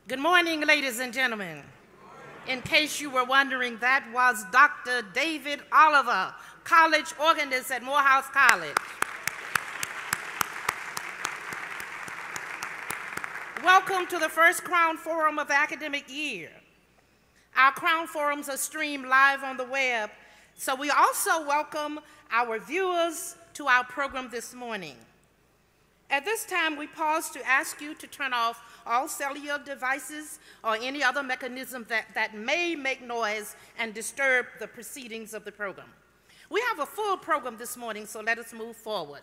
Good morning, ladies and gentlemen. In case you were wondering, that was Dr. David Oliver, college organist at Morehouse College. Welcome to the first Crown Forum of the academic year. Our Crown Forums are streamed live on the web, so we also welcome our viewers to our program this morning. At this time, we pause to ask you to turn off all cellular devices or any other mechanism that may make noise and disturb the proceedings of the program. We have a full program this morning, so let us move forward.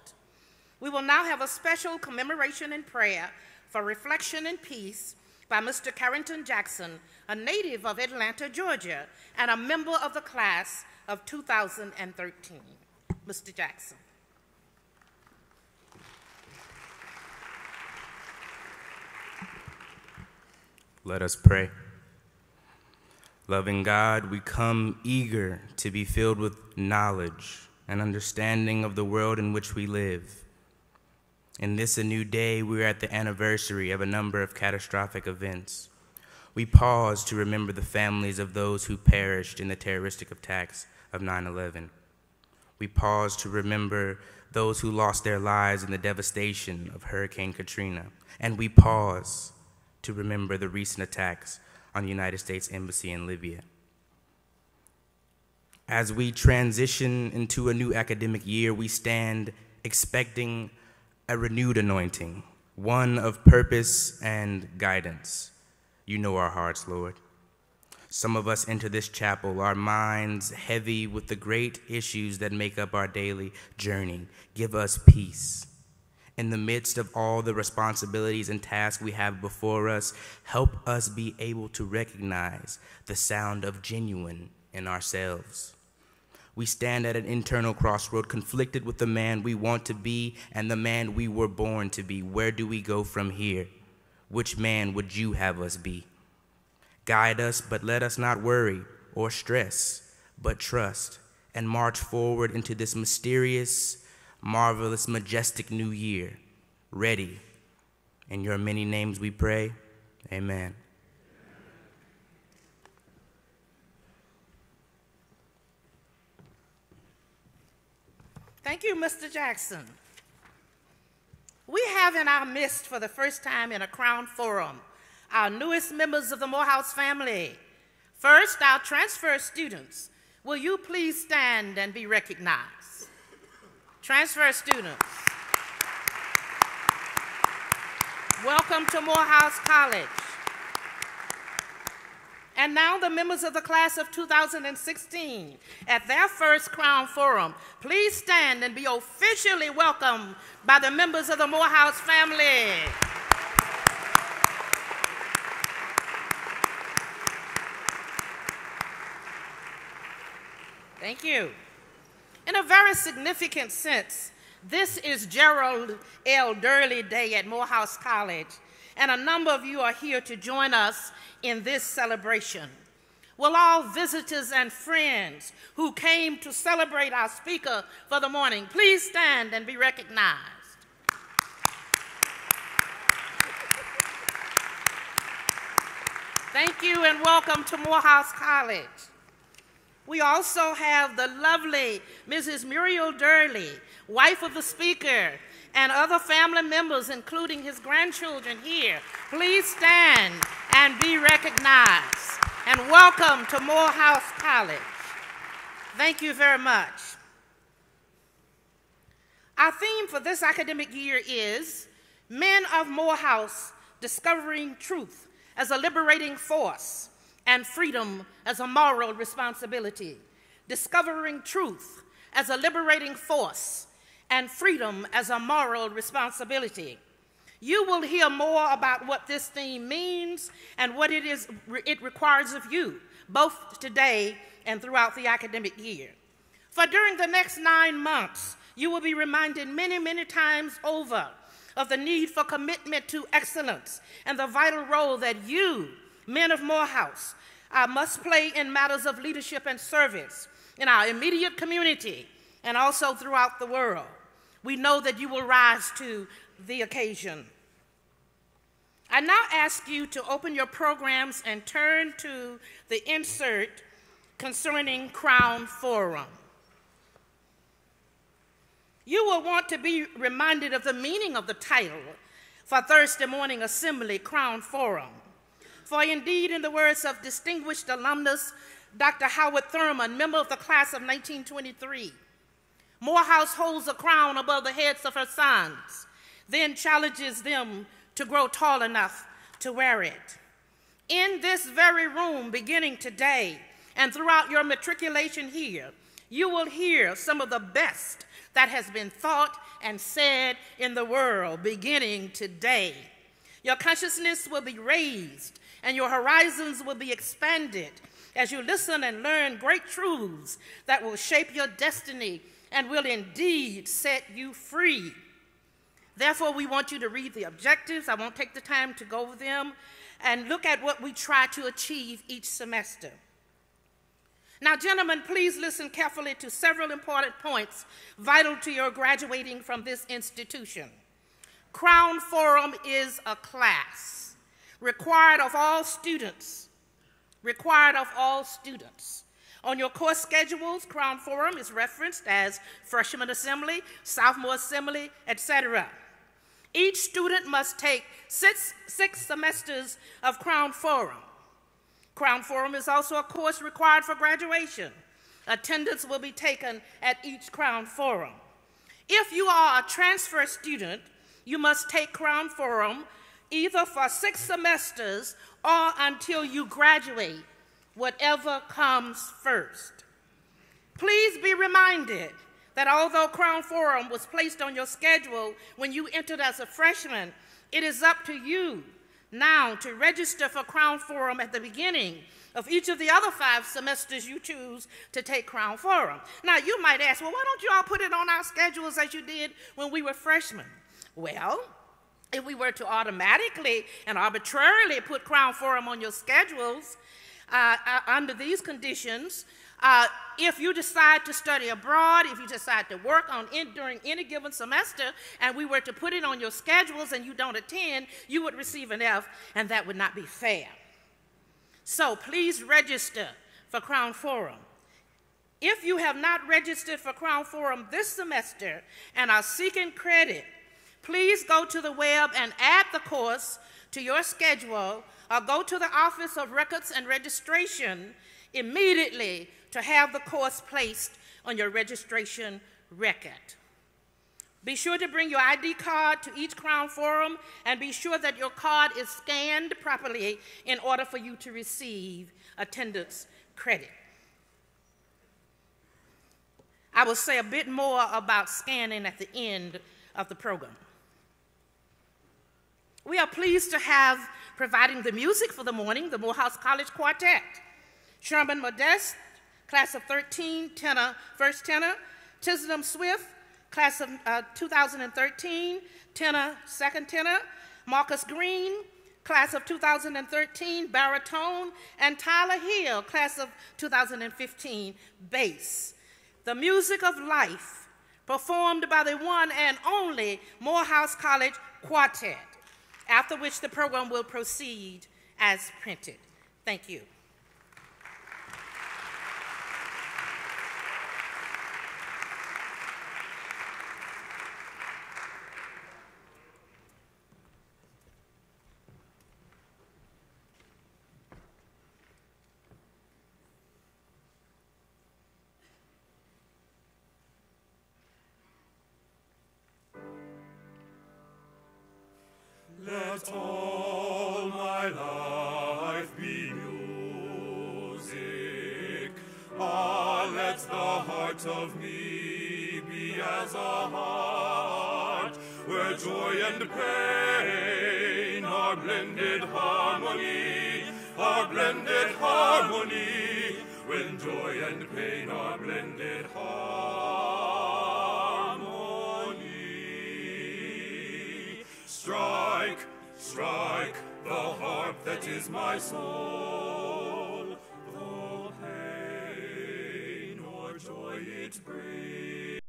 We will now have a special commemoration and prayer for reflection and peace by Mr. Carrington Jackson, a native of Atlanta, Georgia, and a member of the class of 2013. Mr. Jackson. Let us pray. Loving God, we come eager to be filled with knowledge and understanding of the world in which we live. In this a new day, we are at the anniversary of a number of catastrophic events. We pause to remember the families of those who perished in the terroristic attacks of 9/11. We pause to remember those who lost their lives in the devastation of Hurricane Katrina. And we pause to remember the recent attacks on the United States Embassy in Libya. As we transition into a new academic year, we stand expecting a renewed anointing, one of purpose and guidance. You know our hearts, Lord. Some of us enter this chapel, our minds heavy with the great issues that make up our daily journey. Give us peace. In the midst of all the responsibilities and tasks we have before us, help us be able to recognize the sound of genuine in ourselves. We stand at an internal crossroad, conflicted with the man we want to be and the man we were born to be. Where do we go from here? Which man would you have us be? Guide us, but let us not worry or stress, but trust and march forward into this mysterious, marvelous, majestic new year, ready. In your many names we pray, amen. Thank you, Mr. Jackson. We have in our midst for the first time in a Crown Forum our newest members of the Morehouse family. First, our transfer students. Will you please stand and be recognized? Transfer students. Welcome to Morehouse College. And now the members of the class of 2016 at their first Crown Forum. Please stand and be officially welcomed by the members of the Morehouse family. Thank you. In a very significant sense, this is Gerald L. Durley Day at Morehouse College, and a number of you are here to join us in this celebration. Will all visitors and friends who came to celebrate our speaker for the morning please stand and be recognized? Thank you and welcome to Morehouse College. We also have the lovely Mrs. Muriel Durley, wife of the speaker, and other family members, including his grandchildren here. Please stand and be recognized. And welcome to Morehouse College. Thank you very much. Our theme for this academic year is Men of Morehouse Discovering Truth as a Liberating Force and Freedom as a Moral Responsibility. Discovering Truth as a Liberating Force and Freedom as a Moral Responsibility. You will hear more about what this theme means and what it requires of you, both today and throughout the academic year. For during the next 9 months, you will be reminded many, many times over of the need for commitment to excellence and the vital role that you, men of Morehouse, must play in matters of leadership and service in our immediate community and also throughout the world. We know that you will rise to the occasion. I now ask you to open your programs and turn to the insert concerning Crown Forum. You will want to be reminded of the meaning of the title for Thursday morning assembly, Crown Forum. For indeed, in the words of distinguished alumnus Dr. Howard Thurman, member of the class of 1923, Morehouse holds a crown above the heads of her sons, then challenges them to grow tall enough to wear it. In this very room, beginning today and throughout your matriculation here, you will hear some of the best that has been thought and said in the world, beginning today. Your consciousness will be raised and your horizons will be expanded as you listen and learn great truths that will shape your destiny and will indeed set you free. Therefore, we want you to read the objectives. I won't take the time to go over them, and look at what we try to achieve each semester. Now, gentlemen, please listen carefully to several important points vital to your graduating from this institution. Crown Forum is a class required of all students. On your course schedules, Crown Forum is referenced as freshman assembly, sophomore assembly, etc. Each student must take six semesters of Crown Forum. Crown Forum is also a course required for graduation. Attendance will be taken at each Crown Forum. If you are a transfer student, you must take Crown Forum either for 6 semesters or until you graduate, whatever comes first. Please be reminded that although Crown Forum was placed on your schedule when you entered as a freshman, it is up to you now to register for Crown Forum at the beginning of each of the other 5 semesters you choose to take Crown Forum. Now, you might ask, well, why don't you all put it on our schedules as you did when we were freshmen? Well, if we were to automatically and arbitrarily put Crown Forum on your schedules under these conditions, if you decide to study abroad, if you decide to work during any given semester, and we were to put it on your schedules and you don't attend, you would receive an F, and that would not be fair. So please register for Crown Forum. If you have not registered for Crown Forum this semester and are seeking credit, please go to the web and add the course to your schedule, or go to the Office of Records and Registration immediately to have the course placed on your registration record. Be sure to bring your ID card to each Crown Forum, and be sure that your card is scanned properly in order for you to receive attendance credit. I will say a bit more about scanning at the end of the program. We are pleased to have providing the music for the morning, the Morehouse College Quartet. Sherman Modeste, class of 13, tenor, first tenor. Tisdom Swift, class of 2013, tenor, second tenor. Marcus Green, class of 2013, baritone. And Tyler Hill, class of 2015, bass. The music of life, performed by the one and only Morehouse College Quartet, after which the program will proceed as printed. Thank you. Let all my life be music. Let the heart of me be as a heart where joy and pain are blended harmony, when joy and pain are blended harmony. Strike, strike the harp that is my soul, though pain or joy it brings.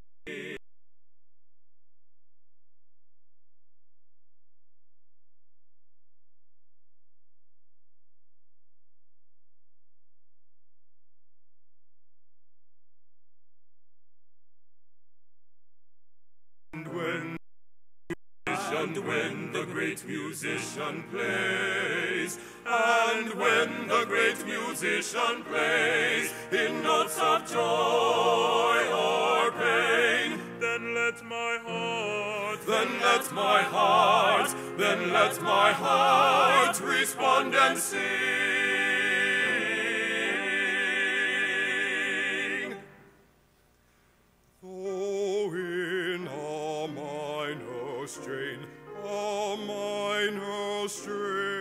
And when the great musician plays, and when the great musician plays, in notes of joy or pain, then let my heart, then let my heart, then let my heart respond and sing. Oh, in a minor strain, a minor strain.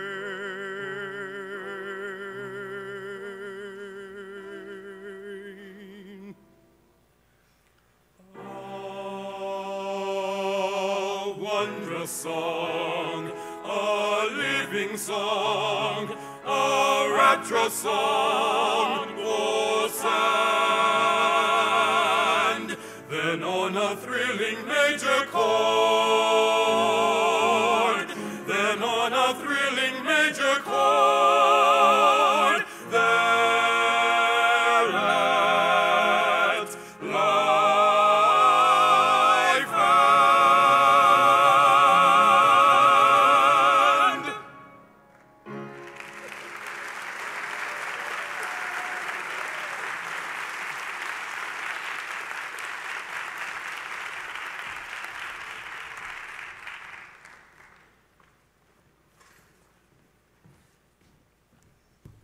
A song, a living song, a rapturous song, oh, sand. Then on a thrilling major chord, then on a thrilling major chord, there at life and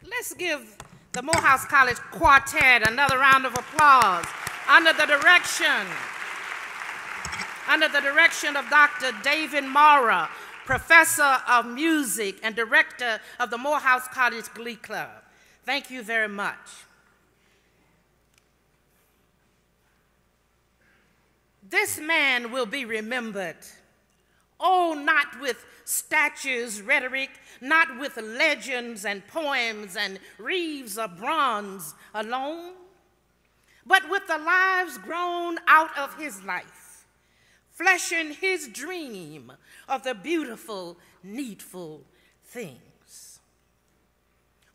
let's give the Morehouse College Quartet another round of applause under the direction of Dr. David Mara, Professor of Music and Director of the Morehouse College Glee Club. Thank you very much. This man will be remembered, oh, not with statues, rhetoric, not with legends and poems and wreaths of bronze alone, but with the lives grown out of his life, fleshing his dream of the beautiful, needful things.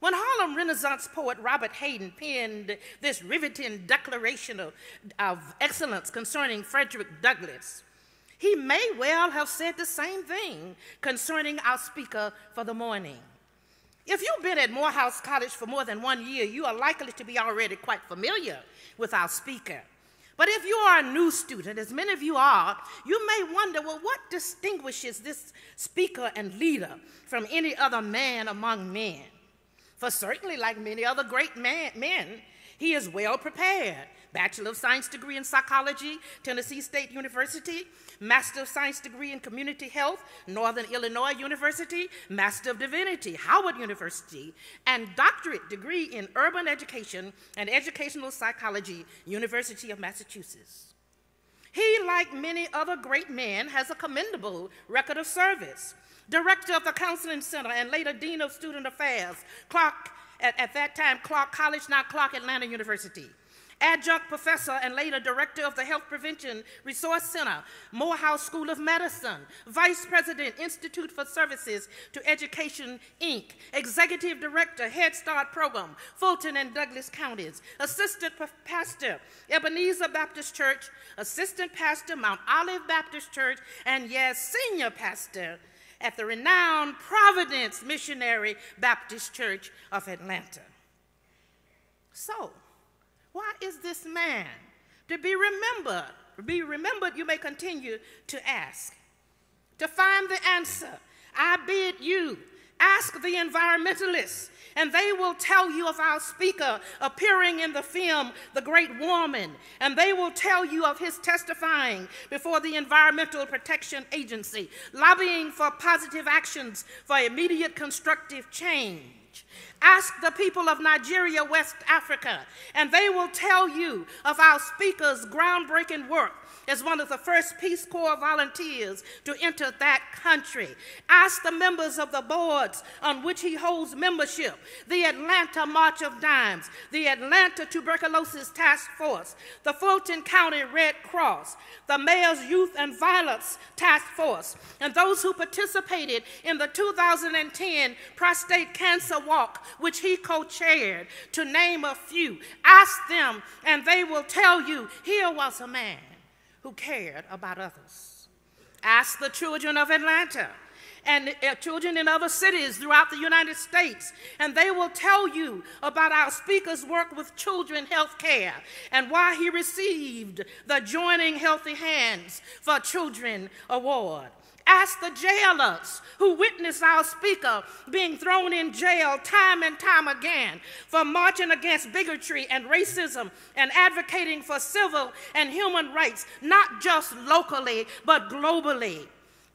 When Harlem Renaissance poet Robert Hayden penned this riveting declaration of excellence concerning Frederick Douglass, he may well have said the same thing concerning our speaker for the morning. If you've been at Morehouse College for more than 1 year, you are likely to be already quite familiar with our speaker. But if you are a new student, as many of you are, you may wonder, well, what distinguishes this speaker and leader from any other man among men? For certainly, like many other great men, he is well prepared. Bachelor of Science degree in Psychology, Tennessee State University, Master of Science degree in Community Health, Northern Illinois University, Master of Divinity, Howard University, and doctorate degree in Urban Education and Educational Psychology, University of Massachusetts. He, like many other great men, has a commendable record of service. Director of the Counseling Center and later Dean of Student Affairs, at that time Clark College, now Clark Atlanta University. Adjunct professor and later director of the Health Prevention Resource Center, Morehouse School of Medicine, vice president, Institute for Services to Education, Inc., executive director, Head Start Program, Fulton and Douglas counties, assistant pastor, Ebenezer Baptist Church, assistant pastor, Mount Olive Baptist Church, and yes, senior pastor at the renowned Providence Missionary Baptist Church of Atlanta. So, why is this man to be remembered? You may continue to ask. To find the answer, I bid you ask the environmentalists, and they will tell you of our speaker appearing in the film The Great Woman, and they will tell you of his testifying before the Environmental Protection Agency, lobbying for positive actions for immediate constructive change. Ask the people of Nigeria, West Africa, and they will tell you of our speaker's groundbreaking work as one of the first Peace Corps volunteers to enter that country. Ask the members of the boards on which he holds membership, the Atlanta March of Dimes, the Atlanta Tuberculosis Task Force, the Fulton County Red Cross, the Mayor's Youth and Violence Task Force, and those who participated in the 2010 Prostate Cancer Walk, which he co-chaired, to name a few. Ask them, and they will tell you, here was a man who cared about others. Ask the children of Atlanta and children in other cities throughout the United States, and they will tell you about our speaker's work with children health care and why he received the Joining Healthy Hands for Children Award. Ask the jailers who witnessed our speaker being thrown in jail time and time again for marching against bigotry and racism and advocating for civil and human rights, not just locally, but globally.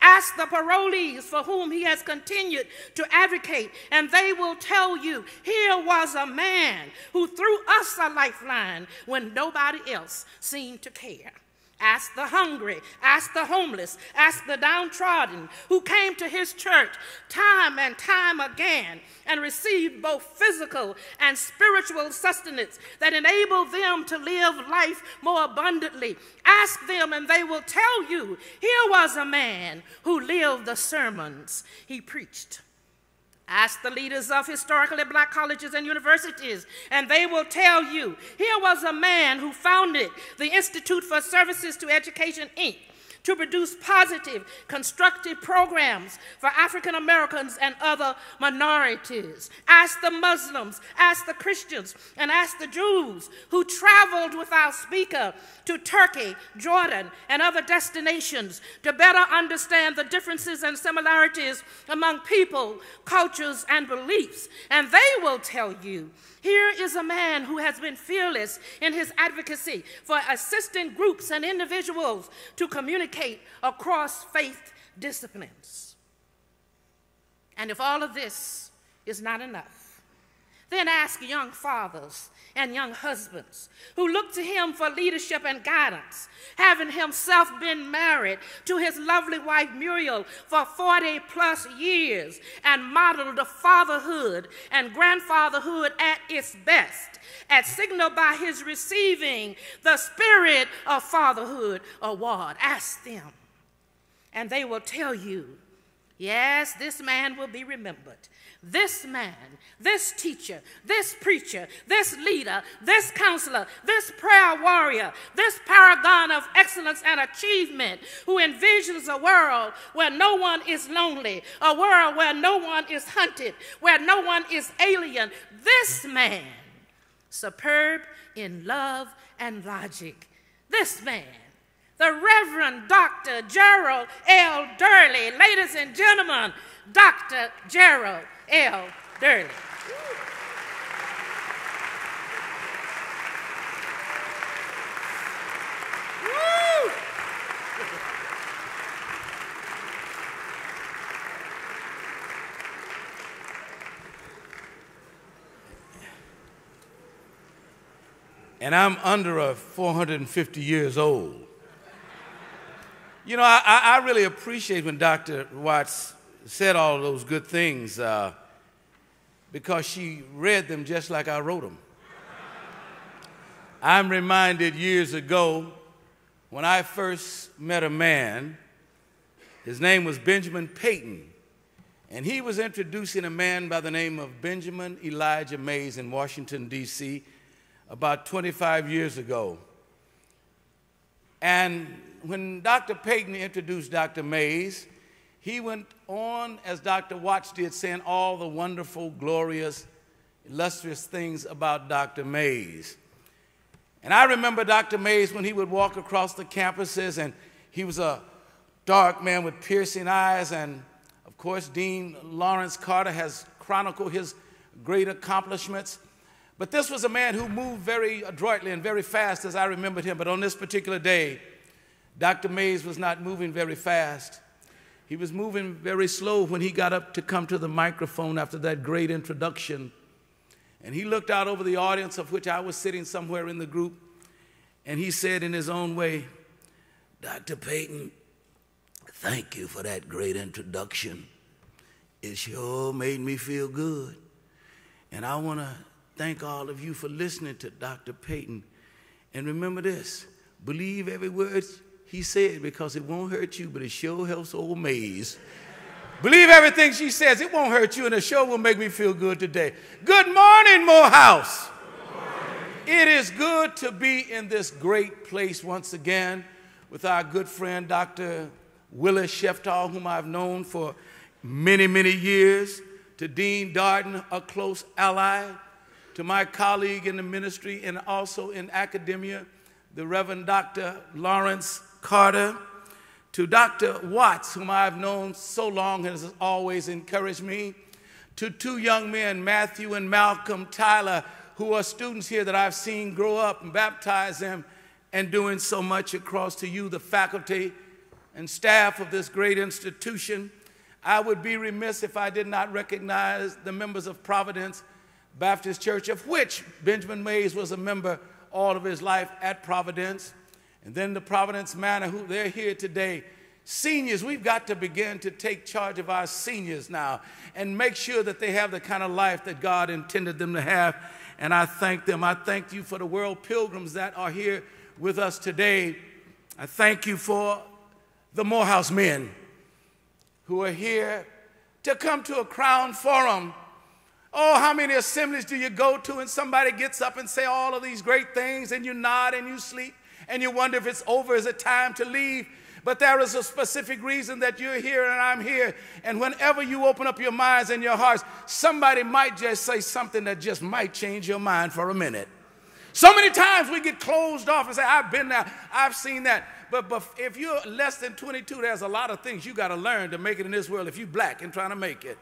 Ask the parolees for whom he has continued to advocate, and they will tell you, here was a man who threw us a lifeline when nobody else seemed to care. Ask the hungry, ask the homeless, ask the downtrodden who came to his church time and time again and received both physical and spiritual sustenance that enabled them to live life more abundantly. Ask them and they will tell you, here was a man who lived the sermons he preached. Ask the leaders of historically black colleges and universities, and they will tell you, here was a man who founded the Institute for Services to Education, Inc., to produce positive, constructive programs for African Americans and other minorities. Ask the Muslims, ask the Christians, and ask the Jews who traveled with our speaker to Turkey, Jordan, and other destinations to better understand the differences and similarities among people, cultures, and beliefs. And they will tell you, here is a man who has been fearless in his advocacy for assisting groups and individuals to communicate across faith disciplines. And if all of this is not enough, then ask young fathers and young husbands who look to him for leadership and guidance, having himself been married to his lovely wife Muriel for 40 plus years and modeled the fatherhood and grandfatherhood at its best, as signaled by his receiving the Spirit of Fatherhood Award. Ask them, and they will tell you, yes, this man will be remembered. This man, this teacher, this preacher, this leader, this counselor, this prayer warrior, this paragon of excellence and achievement who envisions a world where no one is lonely, a world where no one is hunted, where no one is alien. This man, superb in love and logic. This man, the Reverend Dr. Gerald L. Durley. Ladies and gentlemen, Dr. Gerald L. Durley. Woo! And I'm under 450 years old. You know, I really appreciate when Dr. Watts said all of those good things because she read them just like I wrote them. I'm reminded years ago when I first met a man. His name was Benjamin Payton, and he was introducing a man by the name of Benjamin Elijah Mays in Washington, D.C., about 25 years ago. And when Dr. Payton introduced Dr. Mays, he went on, as Dr. Watts did, saying all the wonderful, glorious, illustrious things about Dr. Mays. And I remember Dr. Mays when he would walk across the campuses, and he was a dark man with piercing eyes. And, of course, Dean Lawrence Carter has chronicled his great accomplishments. But this was a man who moved very adroitly and very fast, as I remembered him. But on this particular day, Dr. Mays was not moving very fast. He was moving very slow when he got up to come to the microphone after that great introduction. And he looked out over the audience, of which I was sitting somewhere in the group, and he said in his own way, "Dr. Payton, thank you for that great introduction. It sure made me feel good. And I want to thank all of you for listening to Dr. Payton. And remember this, believe every word he said, because it won't hurt you, but it sure helps old Mays. Believe everything she says. It won't hurt you, and it sure will make me feel good today." Good morning, Morehouse. Good morning. It is good to be in this great place once again with our good friend, Dr. Willis Sheftal, whom I've known for many, many years, to Dean Darden, a close ally, to my colleague in the ministry and also in academia, the Reverend Dr. Lawrence Carter, to Dr. Watts, whom I've known so long and has always encouraged me, to two young men, Matthew and Malcolm Tyler, who are students here that I've seen grow up and baptize them and doing so much across to you, the faculty and staff of this great institution. I would be remiss if I did not recognize the members of Providence Baptist Church, of which Benjamin Mays was a member all of his life at Providence. And then the Providence Manor, who they're here today. Seniors, we've got to begin to take charge of our seniors now and make sure that they have the kind of life that God intended them to have. And I thank them. I thank you for the world pilgrims that are here with us today. I thank you for the Morehouse men who are here to come to a Crown Forum. Oh, how many assemblies do you go to and somebody gets up and say all of these great things and you nod and you sleep and you wonder if it's over, is it time to leave? But there is a specific reason that you're here and I'm here. And whenever you open up your minds and your hearts, somebody might just say something that just might change your mind for a minute. So many times we get closed off and say, I've been there, I've seen that. But if you're less than 22, there's a lot of things you got to learn to make it in this world if you're black and trying to make it.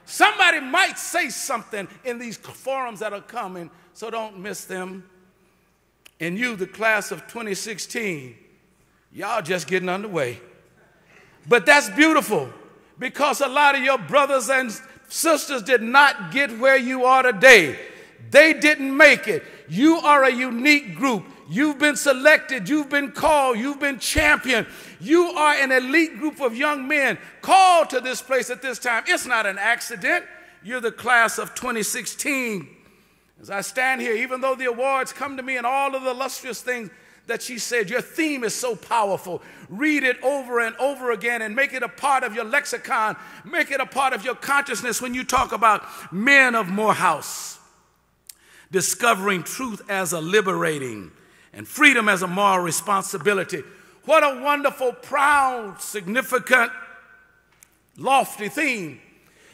Somebody might say something in these forums that are coming, so don't miss them. And you, the class of 2016, y'all just getting underway. But that's beautiful because a lot of your brothers and sisters did not get where you are today. They didn't make it. You are a unique group. You've been selected. You've been called. You've been championed. You are an elite group of young men called to this place at this time. It's not an accident. You're the class of 2016. As I stand here, even though the awards come to me and all of the illustrious things that she said, your theme is so powerful. Read it over and over again and make it a part of your lexicon. Make it a part of your consciousness when you talk about men of Morehouse. Discovering truth as a liberating and freedom as a moral responsibility. What a wonderful, proud, significant, lofty theme.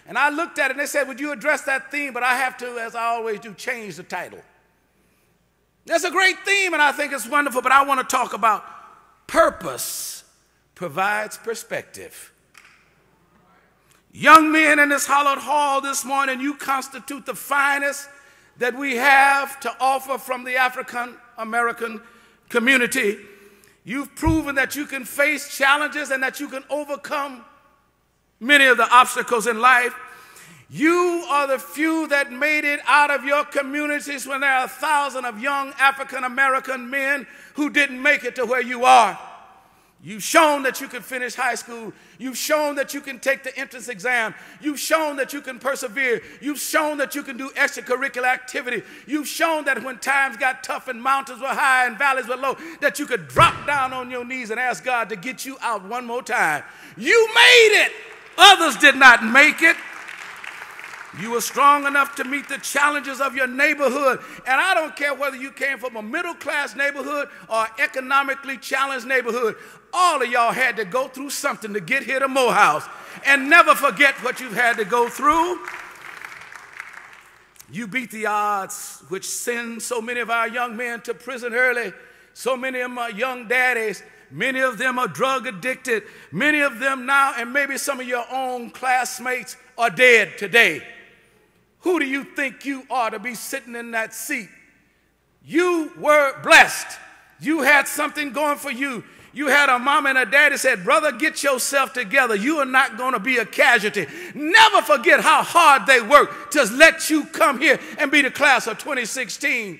And I looked at it and they said, would you address that theme? But I have to, as I always do, change the title. That's a great theme and I think it's wonderful, but I want to talk about purpose provides perspective. Young men in this hallowed hall this morning, you constitute the finest that we have to offer from the African American community. You've proven that you can face challenges and that you can overcome many of the obstacles in life. You are the few that made it out of your communities when there are thousands of young African American men who didn't make it to where you are. You've shown that you can finish high school. You've shown that you can take the entrance exam. You've shown that you can persevere. You've shown that you can do extracurricular activity. You've shown that when times got tough and mountains were high and valleys were low, that you could drop down on your knees and ask God to get you out one more time. You made it. Others did not make it. You were strong enough to meet the challenges of your neighborhood. And I don't care whether you came from a middle-class neighborhood or economically challenged neighborhood. All of y'all had to go through something to get here to Morehouse. And never forget what you've had to go through. You beat the odds which send so many of our young men to prison early. So many of them are young daddies. Many of them are drug addicted. Many of them now, and maybe some of your own classmates, are dead today. Who do you think you are to be sitting in that seat? You were blessed. You had something going for you. You had a mom and a dad that said, brother, get yourself together. You are not going to be a casualty. Never forget how hard they worked to let you come here and be the class of 2016.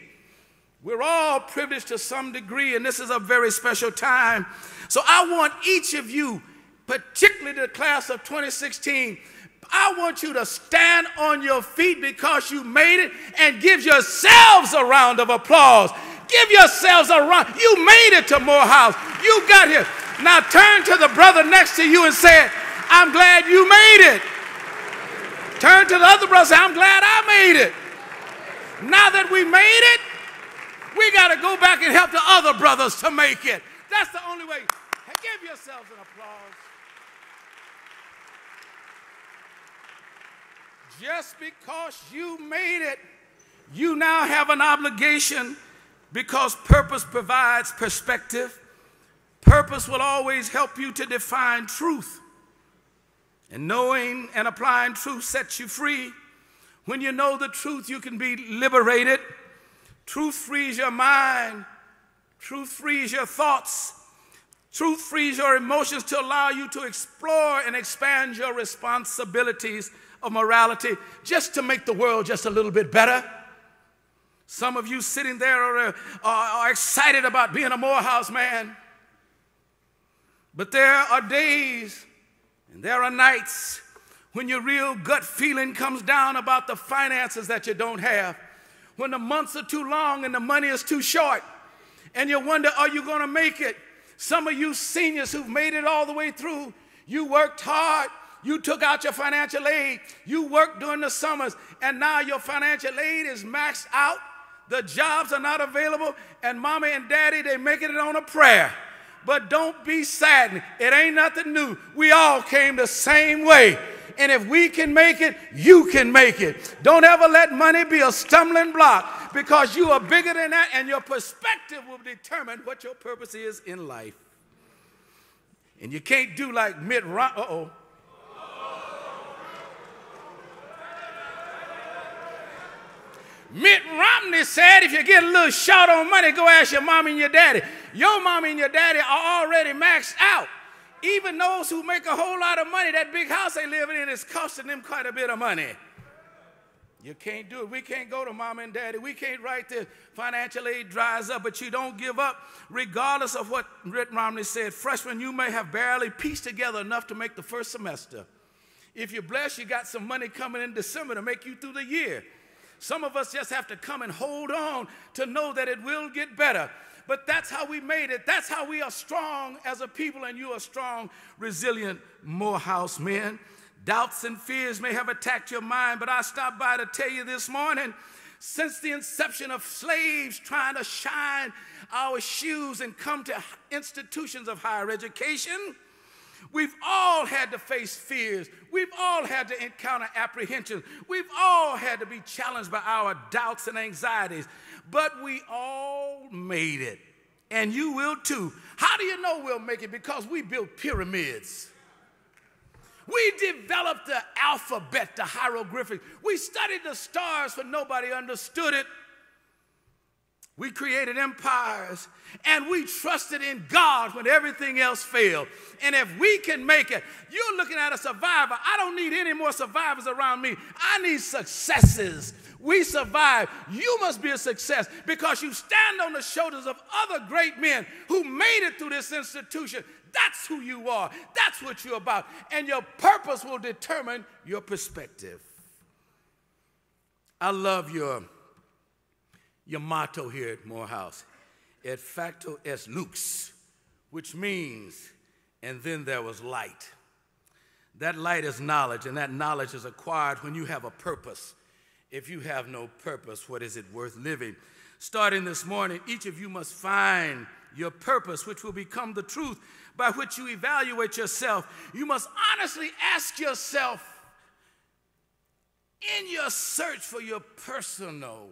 We're all privileged to some degree, and this is a very special time. So I want each of you, particularly the class of 2016, I want you to stand on your feet because you made it and give yourselves a round of applause. Give yourselves a round. You made it to Morehouse. You got here. Now turn to the brother next to you and say, I'm glad you made it. Turn to the other brother and say, I'm glad I made it. Now that we made it, we got to go back and help the other brothers to make it. That's the only way. Give yourselves an applause. Just because you made it, you now have an obligation, because purpose provides perspective. Purpose will always help you to define truth. And knowing and applying truth sets you free. When you know the truth, you can be liberated. Truth frees your mind. Truth frees your thoughts. Truth frees your emotions to allow you to explore and expand your responsibilities of morality, just to make the world just a little bit better. Some of you sitting there are excited about being a Morehouse man. But there are days and there are nights when your real gut feeling comes down about the finances that you don't have, when the months are too long and the money is too short, and you wonder, are you going to make it? Some of you seniors who've made it all the way through, you worked hard, you took out your financial aid, you worked during the summers, and now your financial aid is maxed out, the jobs are not available, and mommy and daddy, they're making it on a prayer. But don't be saddened. It ain't nothing new. We all came the same way. And if we can make it, you can make it. Don't ever let money be a stumbling block, because you are bigger than that, and your perspective will determine what your purpose is in life. And you can't do like Mitt Romney. Mitt Romney said, if you get a little short on money, go ask your mommy and your daddy. Your mommy and your daddy are already maxed out. Even those who make a whole lot of money, that big house they live in is costing them quite a bit of money. You can't do it. We can't go to mama and daddy. We can't write the financial aid dries up, but you don't give up regardless of what Mitt Romney said. Freshmen, you may have barely pieced together enough to make the first semester. If you're blessed, you got some money coming in December to make you through the year. Some of us just have to come and hold on to know that it will get better. But that's how we made it. That's how we are strong as a people, and you are strong, resilient Morehouse men. Doubts and fears may have attacked your mind, but I stopped by to tell you this morning, since the inception of slaves trying to shine our shoes and come to institutions of higher education, we've all had to face fears. We've all had to encounter apprehensions. We've all had to be challenged by our doubts and anxieties. But we all made it. And you will too. How do you know we'll make it? Because we built pyramids. We developed the alphabet, the hieroglyphics. We studied the stars when nobody understood it. We created empires, and we trusted in God when everything else failed. And if we can make it, you're looking at a survivor. I don't need any more survivors around me. I need successes. We survived. You must be a success because you stand on the shoulders of other great men who made it through this institution. That's who you are. That's what you're about. And your purpose will determine your perspective. I love your motto here at Morehouse, et facto est lux, which means, and then there was light. That light is knowledge, and that knowledge is acquired when you have a purpose. If you have no purpose, what is it worth living? Starting this morning, each of you must find your purpose, which will become the truth by which you evaluate yourself. You must honestly ask yourself, in your search for your personal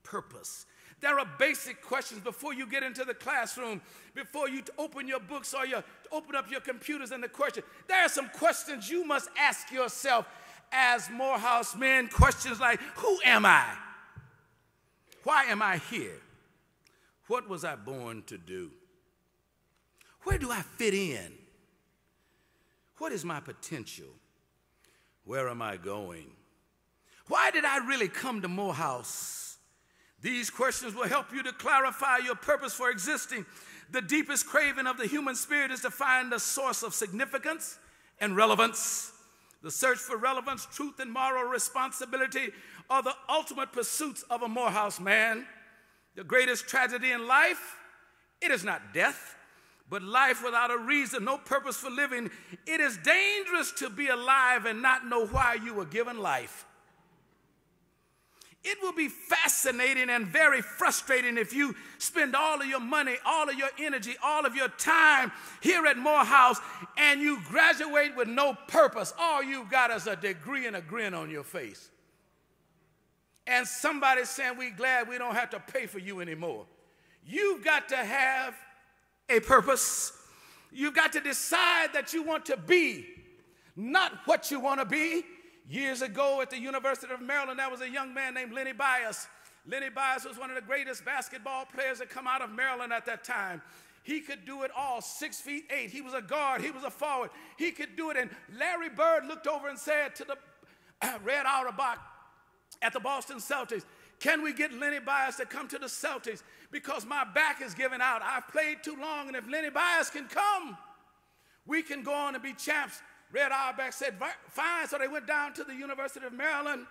purpose. There are basic questions before you get into the classroom, before you open your books or you open up your computers and the question. There are some questions you must ask yourself as Morehouse men. Questions like, who am I? Why am I here? What was I born to do? Where do I fit in? What is my potential? Where am I going? Why did I really come to Morehouse? These questions will help you to clarify your purpose for existing. The deepest craving of the human spirit is to find the source of significance and relevance. The search for relevance, truth, and moral responsibility are the ultimate pursuits of a Morehouse man. The greatest tragedy in life, it is not death, but life without a reason, no purpose for living. It is dangerous to be alive and not know why you were given life. It will be fascinating and very frustrating if you spend all of your money, all of your energy, all of your time here at Morehouse and you graduate with no purpose. All you've got is a degree and a grin on your face. and somebody's saying, we're glad we don't have to pay for you anymore. You've got to have a purpose. You've got to decide that you want to be, not what you want to be. Years ago at the University of Maryland, there was a young man named Lenny Bias. Lenny Bias was one of the greatest basketball players that come out of Maryland at that time. He could do it all, 6'8". He was a guard. He was a forward. He could do it. And Larry Bird looked over and said to the Red Auerbach at the Boston Celtics, can we get Lenny Bias to come to the Celtics? Because my back is giving out. I've played too long, and if Lenny Bias can come, we can go on and be champs. Red Auerbach said, fine. So they went down to the University of Maryland.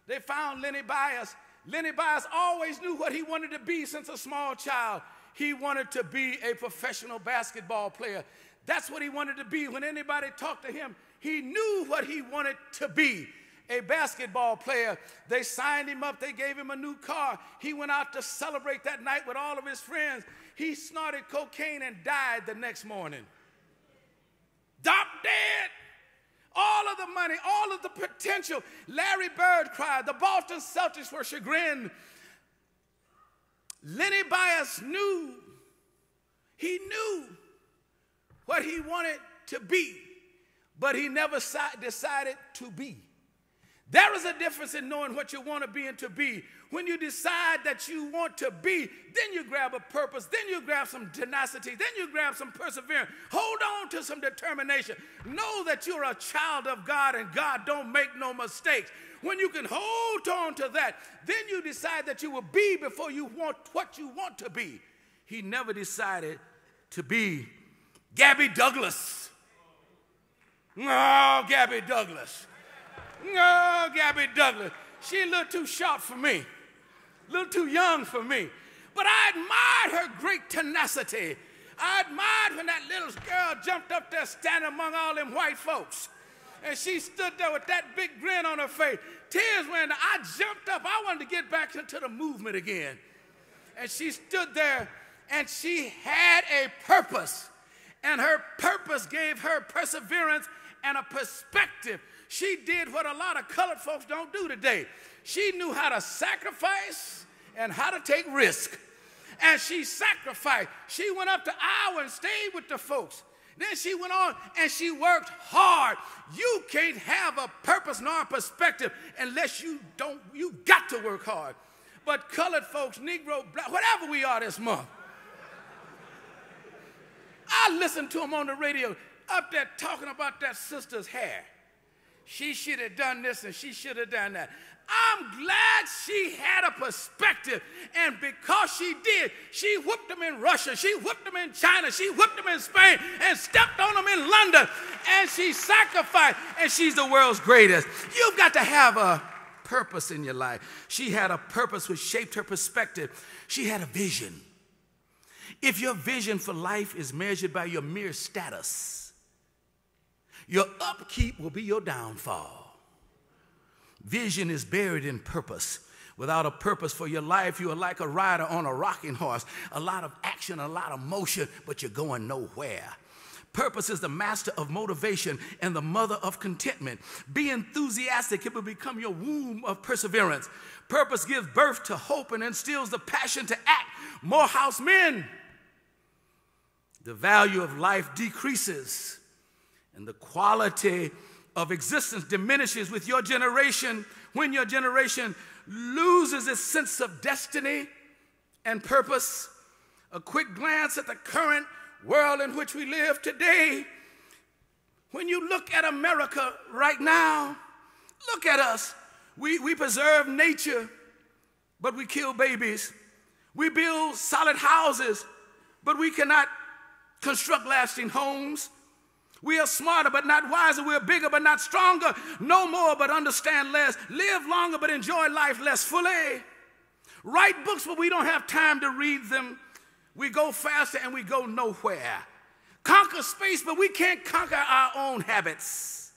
They found Lenny Bias. Lenny Bias always knew what he wanted to be since a small child. He wanted to be a professional basketball player. That's what he wanted to be. When anybody talked to him, he knew what he wanted to be, a basketball player. They signed him up. They gave him a new car. He went out to celebrate that night with all of his friends. He snorted cocaine and died the next morning. Drop dead. All of the money, all of the potential. Larry Bird cried. The Boston Celtics were chagrined. Lenny Bias knew. He knew what he wanted to be, but he never decided to be. There is a difference in knowing what you want to be and to be. When you decide that you want to be, then you grab a purpose, then you grab some tenacity, then you grab some perseverance. Hold on to some determination. Know that you're a child of God and God don't make no mistakes. When you can hold on to that, then you decide that you will be before you want what you want to be. He never decided to be Gabby Douglas. No, Gabby Douglas. No, Gabby Douglas. She a little too short for me. A little too young for me. But I admired her great tenacity. I admired when that little girl jumped up there standing among all them white folks. And she stood there with that big grin on her face. Tears when I jumped up. I wanted to get back into the movement again. And she stood there and she had a purpose. And her purpose gave her perseverance and a perspective. She did what a lot of colored folks don't do today. She knew how to sacrifice and how to take risk. And she sacrificed. She went up to Iowa and stayed with the folks. Then she went on and she worked hard. You can't have a purpose nor a perspective unless you got to work hard. But colored folks, Negro, black, whatever we are this month, I listened to them on the radio up there talking about that sister's hair. She should have done this and she should have done that. I'm glad she had a perspective, and because she did, she whipped them in Russia, she whipped them in China, she whipped them in Spain, and stepped on them in London, and she sacrificed, and she's the world's greatest. You've got to have a purpose in your life. She had a purpose which shaped her perspective. She had a vision. If your vision for life is measured by your mere status, your upkeep will be your downfall. Vision is buried in purpose. Without a purpose for your life, you are like a rider on a rocking horse. A lot of action, a lot of motion, but you're going nowhere. Purpose is the master of motivation and the mother of contentment. Be enthusiastic. It will become your womb of perseverance. Purpose gives birth to hope and instills the passion to act. Morehouse men. The value of life decreases, and the quality of existence diminishes with your generation when your generation loses its sense of destiny and purpose. A quick glance at the current world in which we live today. When you look at America right now, look at us. We preserve nature, but we kill babies. We build solid houses, but we cannot construct lasting homes. We are smarter but not wiser. We are bigger but not stronger. Know more but understand less. Live longer but enjoy life less fully. Write books but we don't have time to read them. We go faster and we go nowhere. Conquer space but we can't conquer our own habits.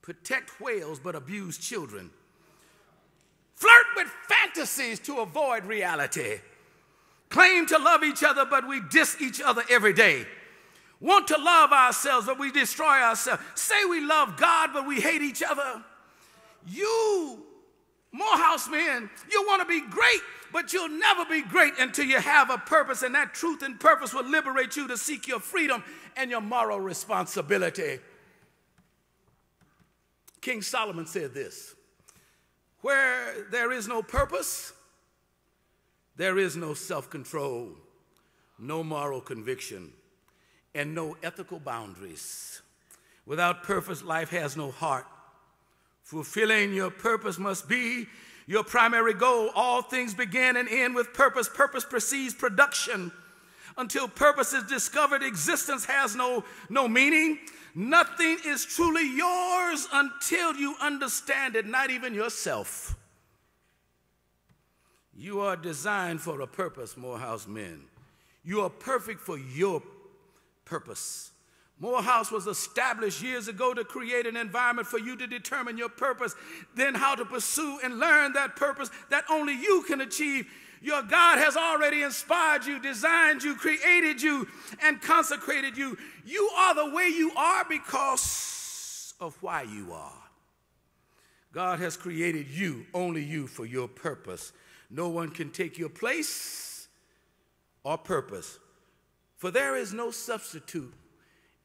Protect whales but abuse children. Flirt with fantasies to avoid reality. Claim to love each other but we diss each other every day. Want to love ourselves, but we destroy ourselves. Say we love God, but we hate each other. You Morehouse men, you want to be great, but you'll never be great until you have a purpose, and that truth and purpose will liberate you to seek your freedom and your moral responsibility. King Solomon said this: where there is no purpose, there is no self-control, no moral conviction, and no ethical boundaries. Without purpose, life has no heart. Fulfilling your purpose must be your primary goal. All things begin and end with purpose. Purpose precedes production. Until purpose is discovered, existence has no meaning. Nothing is truly yours until you understand it, not even yourself. You are designed for a purpose, Morehouse men. You are perfect for your purpose. Morehouse was established years ago to create an environment for you to determine your purpose, then how to pursue and learn that purpose that only you can achieve. Your God has already inspired you, designed you, created you, and consecrated you. You are the way you are because of why you are. God has created you, only you, for your purpose. No one can take your place or purpose, for there is no substitute.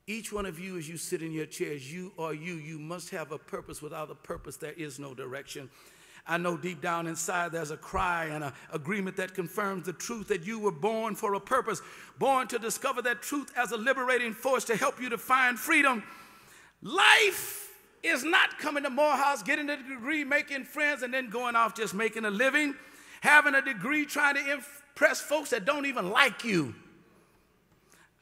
Each one of you, as you sit in your chairs, you are you. You must have a purpose. Without a purpose, there is no direction. I know deep down inside there's a cry and an agreement that confirms the truth that you were born for a purpose, born to discover that truth as a liberating force to help you to find freedom. Life is not coming to Morehouse, getting a degree, making friends, and then going off just making a living, having a degree, trying to impress folks that don't even like you.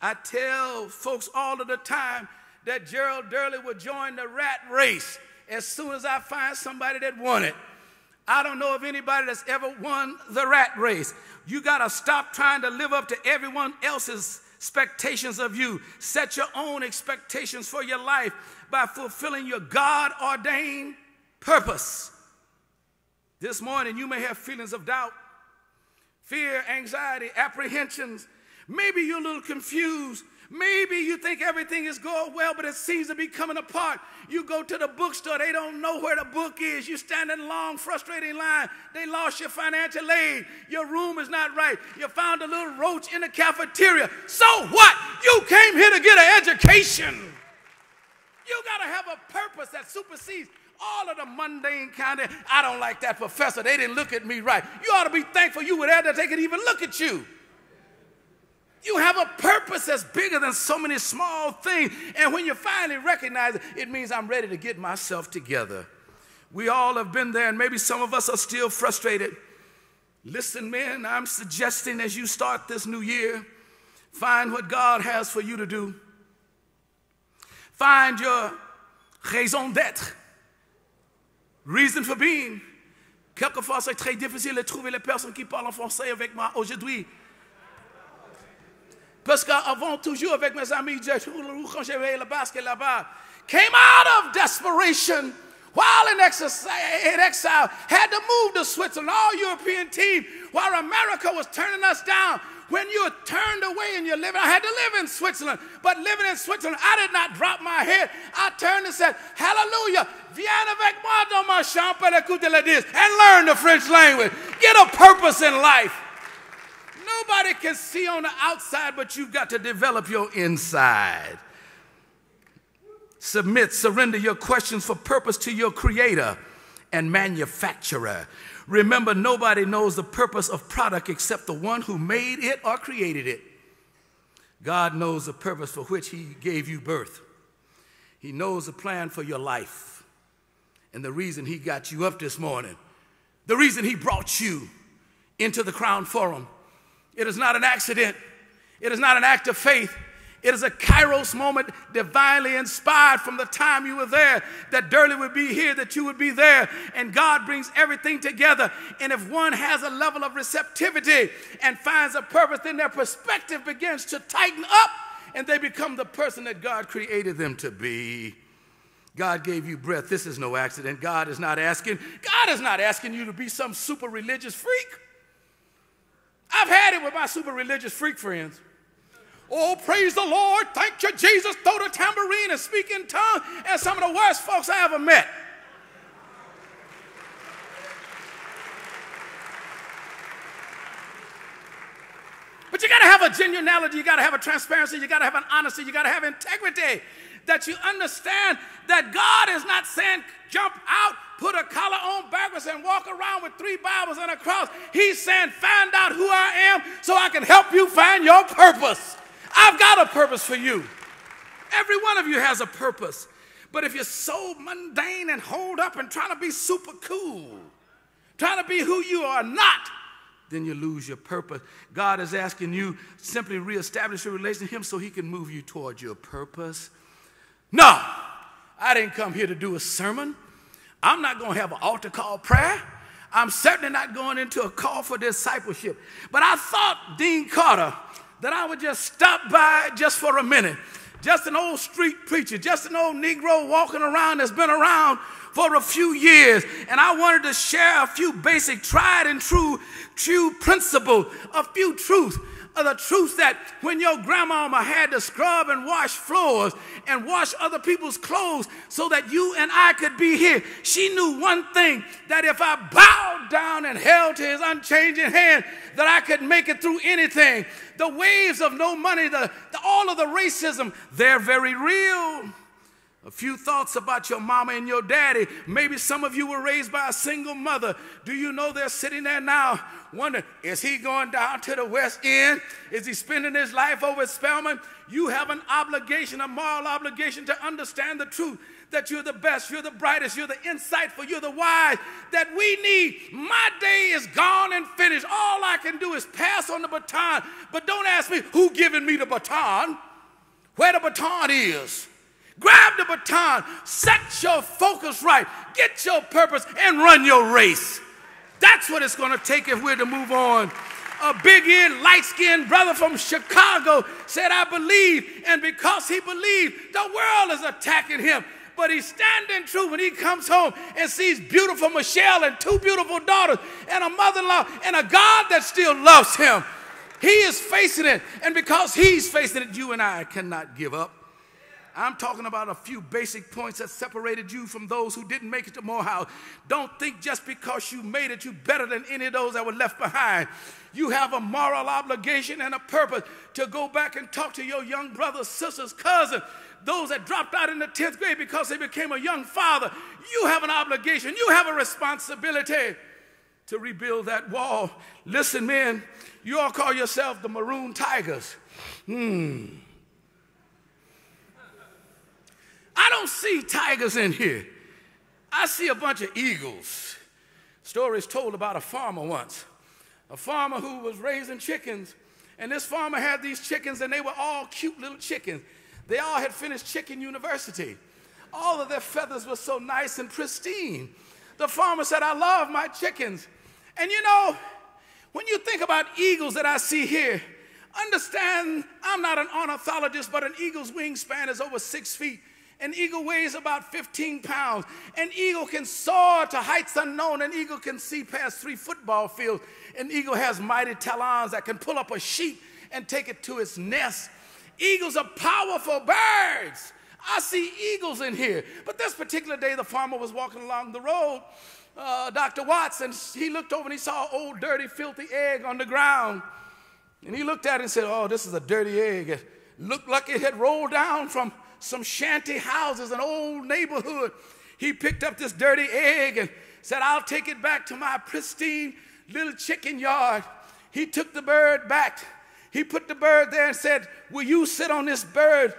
I tell folks all of the time that Gerald Durley would join the rat race as soon as I find somebody that won it. I don't know of anybody that's ever won the rat race. You got to stop trying to live up to everyone else's expectations of you. Set your own expectations for your life by fulfilling your God-ordained purpose. This morning, you may have feelings of doubt, fear, anxiety, apprehensions. Maybe you're a little confused. Maybe you think everything is going well, but it seems to be coming apart. You go to the bookstore, they don't know where the book is. You stand in a long, frustrating line. They lost your financial aid. Your room is not right. You found a little roach in the cafeteria. So what? You came here to get an education. You got to have a purpose that supersedes all of the mundane kind of, I don't like that professor. They didn't look at me right. You ought to be thankful you were there that they could even look at you. You have a purpose that's bigger than so many small things. And when you finally recognize it, it means I'm ready to get myself together. We all have been there, and maybe some of us are still frustrated. Listen, men, I'm suggesting as you start this new year, find what God has for you to do. Find your raison d'être, reason for being. Quelquefois, c'est très difficile de trouver les personnes qui parlent en français avec moi aujourd'hui. Parce qu'avant, toujours avec mes amis, quand j'avais le basket là-bas, came out of desperation while in exile, had to move to Switzerland, all European team, while America was turning us down. When you were turned away and you're living, I had to live in Switzerland. But living in Switzerland, I did not drop my head. I turned and said, hallelujah, viens avec moi dans ma chambre pour écouter le disque, and learn the French language. Get a purpose in life. Nobody can see on the outside, but you've got to develop your inside. Submit, surrender your questions for purpose to your creator and manufacturer. Remember, nobody knows the purpose of product except the one who made it or created it. God knows the purpose for which he gave you birth. He knows the plan for your life and the reason he got you up this morning, the reason he brought you into the Crown Forum. It is not an accident. It is not an act of faith. It is a kairos moment divinely inspired from the time you were there, that Durley would be here, that you would be there, and God brings everything together. And if one has a level of receptivity and finds a purpose, then their perspective begins to tighten up, and they become the person that God created them to be. God gave you breath. This is no accident. God is not asking you to be some super religious freak. I've had it with my super religious freak friends. Oh, praise the Lord. Thank you, Jesus. Throw the tambourine and speak in tongues. And some of the worst folks I ever met. But you got to have a genuinity, you got to have a transparency, you got to have an honesty, you got to have integrity, that you understand that God is not saying jump out, put a collar on backwards and walk around with 3 Bibles and a cross. He's saying find out who I am so I can help you find your purpose. I've got a purpose for you. Every one of you has a purpose. But if you're so mundane and holed up and trying to be super cool, trying to be who you are not, then you lose your purpose. God is asking you simply reestablish your relation to him so he can move you towards your purpose. No, I didn't come here to do a sermon. I'm not going to have an altar call prayer. I'm certainly not going into a call for discipleship. But I thought, Dean Carter, that I would just stop by just for a minute. Just an old street preacher, just an old Negro walking around that's been around for a few years. And I wanted to share a few basic tried and true principles, a few truths. The truth that when your grandmama had to scrub and wash floors and wash other people's clothes so that you and I could be here, she knew one thing, that if I bowed down and held to his unchanging hand, that I could make it through anything. The waves of no money, all of the racism, they're very real. A few thoughts about your mama and your daddy. Maybe some of you were raised by a single mother. Do you know they're sitting there now wondering, is he going down to the West End? Is he spending his life over at Spelman? You have an obligation, a moral obligation to understand the truth, that you're the best, you're the brightest, you're the insightful, you're the wise, that we need. My day is gone and finished. All I can do is pass on the baton. But don't ask me who giving me the baton, where the baton is. Grab the baton, set your focus right, get your purpose, and run your race. That's what it's going to take if we're to move on. A big-eared, light-skinned brother from Chicago said, I believe, and because he believed, the world is attacking him. But he's standing true when he comes home and sees beautiful Michelle and 2 beautiful daughters and a mother-in-law and a God that still loves him. He is facing it, and because he's facing it, you and I cannot give up. I'm talking about a few basic points that separated you from those who didn't make it to Morehouse. Don't think just because you made it, you're better than any of those that were left behind. You have a moral obligation and a purpose to go back and talk to your young brothers, sisters, cousins, those that dropped out in the 10th grade because they became a young father. You have an obligation. You have a responsibility to rebuild that wall. Listen, men, you all call yourself the Maroon Tigers. I don't see tigers in here. I see a bunch of eagles. Stories told about a farmer once. A farmer who was raising chickens. And this farmer had these chickens, and they were all cute little chickens. They all had finished Chicken University. All of their feathers were so nice and pristine. The farmer said, I love my chickens. And you know, when you think about eagles that I see here, understand I'm not an ornithologist, but an eagle's wingspan is over 6 feet. An eagle weighs about 15 pounds. An eagle can soar to heights unknown. An eagle can see past 3 football fields. An eagle has mighty talons that can pull up a sheep and take it to its nest. Eagles are powerful birds. I see eagles in here. But this particular day, the farmer was walking along the road, Dr. Watts, and he looked over and he saw an old, dirty, filthy egg on the ground. And he looked at it and said, oh, this is a dirty egg. It looked like it had rolled down from some shanty houses, an old neighborhood. He picked up this dirty egg and said, I'll take it back to my pristine little chicken yard. He took the bird back. He put the bird there and said, will you sit on this bird,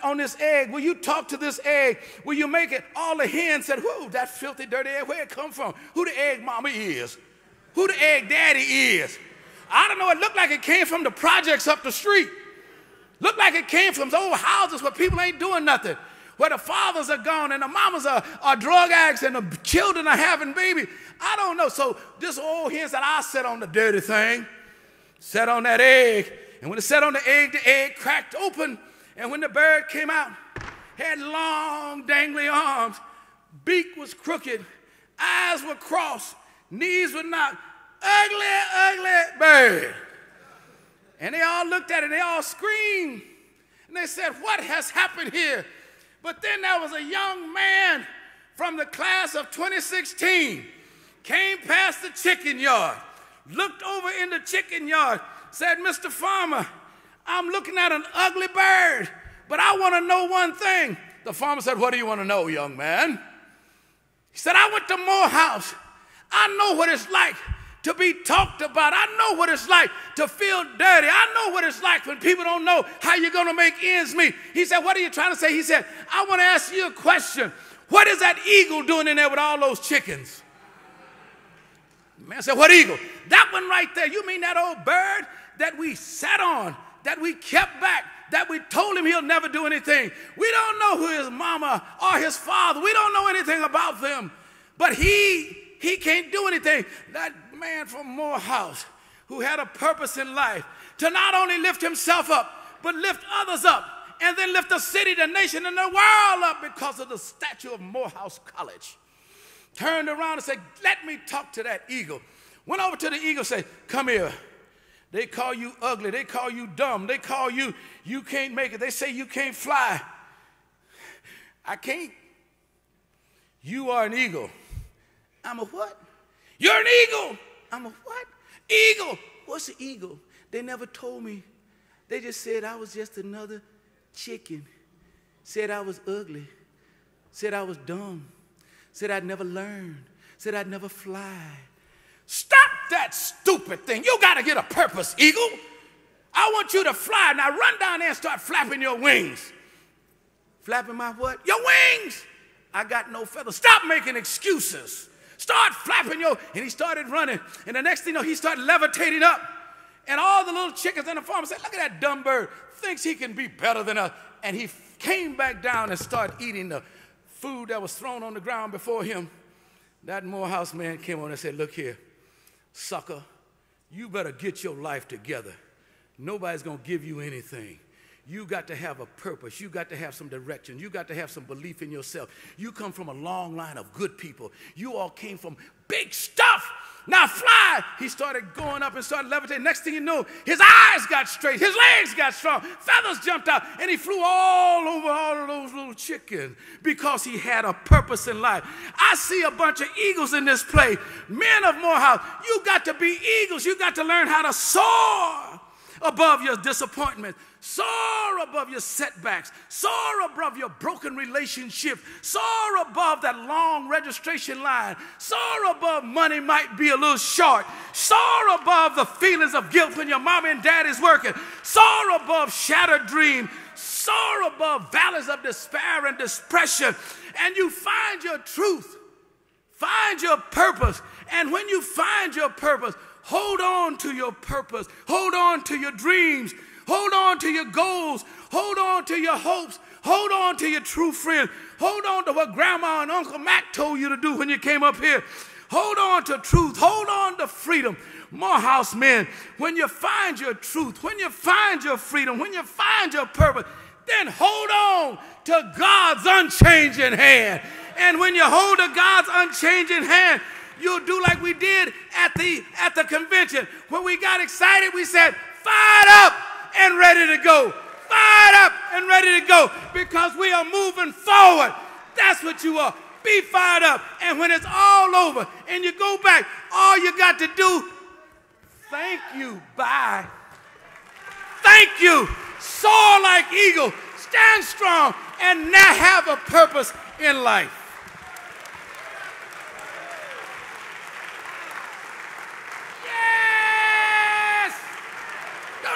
on this egg? Will you talk to this egg? Will you make it? All the hens said, whoa, that filthy, dirty egg, where it come from? Who the egg mama is? Who the egg daddy is? I don't know, it looked like it came from the projects up the street. Looked like it came from old houses where people ain't doing nothing, where the fathers are gone and the mamas are drug addicts and the children are having babies. I don't know. So this old hen said, I'll sit on the dirty thing. Sat on that egg. And when it sat on the egg cracked open. And when the bird came out, had long dangly arms, beak was crooked, eyes were crossed, knees were knocked. Ugly, ugly bird. And they all looked at it and they all screamed. And they said, what has happened here? But then there was a young man from the class of 2016, came past the chicken yard, looked over in the chicken yard, said, Mr. Farmer, I'm looking at an ugly bird, but I want to know one thing. The farmer said, what do you want to know, young man? He said, I went to Morehouse. I know what it's like to be talked about. I know what it's like to feel dirty. I know what it's like when people don't know how you're going to make ends meet. He said, what are you trying to say? He said, I want to ask you a question. What is that eagle doing in there with all those chickens? Man said, what eagle? That one right there. You mean that old bird that we sat on, that we kept back, that we told him he'll never do anything? We don't know who his mama or his father. We don't know anything about them. But he can't do anything. That man from Morehouse who had a purpose in life to not only lift himself up, but lift others up, and then lift the city, the nation, and the world up because of the statue of Morehouse College. Turned around and said, let me talk to that eagle. Went over to the eagle and said, come here. They call you ugly. They call you dumb. They call you can't make it. They say you can't fly. I can't. You are an eagle. I'm a what? You're an eagle. I'm a what? Eagle. What's an eagle? They never told me. They just said I was just another chicken. Said I was ugly. Said I was dumb. Said I'd never learn. Said I'd never fly. Stop that stupid thing. You got to get a purpose, eagle. I want you to fly. Now run down there and start flapping your wings. Flapping my what? Your wings. I got no feathers. Stop making excuses. Start flapping your, and he started running. And the next thing you know, he started levitating up. And all the little chickens in the farm said, look at that dumb bird. Thinks he can be better than us. And he came back down and started eating the food that was thrown on the ground before him. That Morehouse man came on and said, look here, sucker, you better get your life together. Nobody's going to give you anything. You got to have a purpose. You got to have some direction. You got to have some belief in yourself. You come from a long line of good people. You all came from big stuff. Now fly. He started going up and started levitating. Next thing you know, his eyes got straight. His legs got strong. Feathers jumped out. And he flew all over all of those little chickens because he had a purpose in life. I see a bunch of eagles in this place. Men of Morehouse, you got to be eagles. You got to learn how to soar above your disappointment. Soar above your setbacks. Soar above your broken relationship. Soar above that long registration line. Soar above money might be a little short. Soar above the feelings of guilt when your mom and dad is working. Soar above shattered dreams. Soar above valleys of despair and depression. And you find your truth. Find your purpose. And when you find your purpose, hold on to your purpose. Hold on to your dreams. Hold on to your goals. Hold on to your hopes. Hold on to your true friends. Hold on to what Grandma and Uncle Mac told you to do when you came up here. Hold on to truth. Hold on to freedom. Morehouse men, when you find your truth, when you find your freedom, when you find your purpose, then hold on to God's unchanging hand. And when you hold to God's unchanging hand, you'll do like we did at the convention. When we got excited, we said, fired up and ready to go. Fired up and ready to go because we are moving forward. That's what you are. Be fired up. And when it's all over and you go back, all you got to do, thank you, bye. Thank you. Soar like eagle. Stand strong and now have a purpose in life.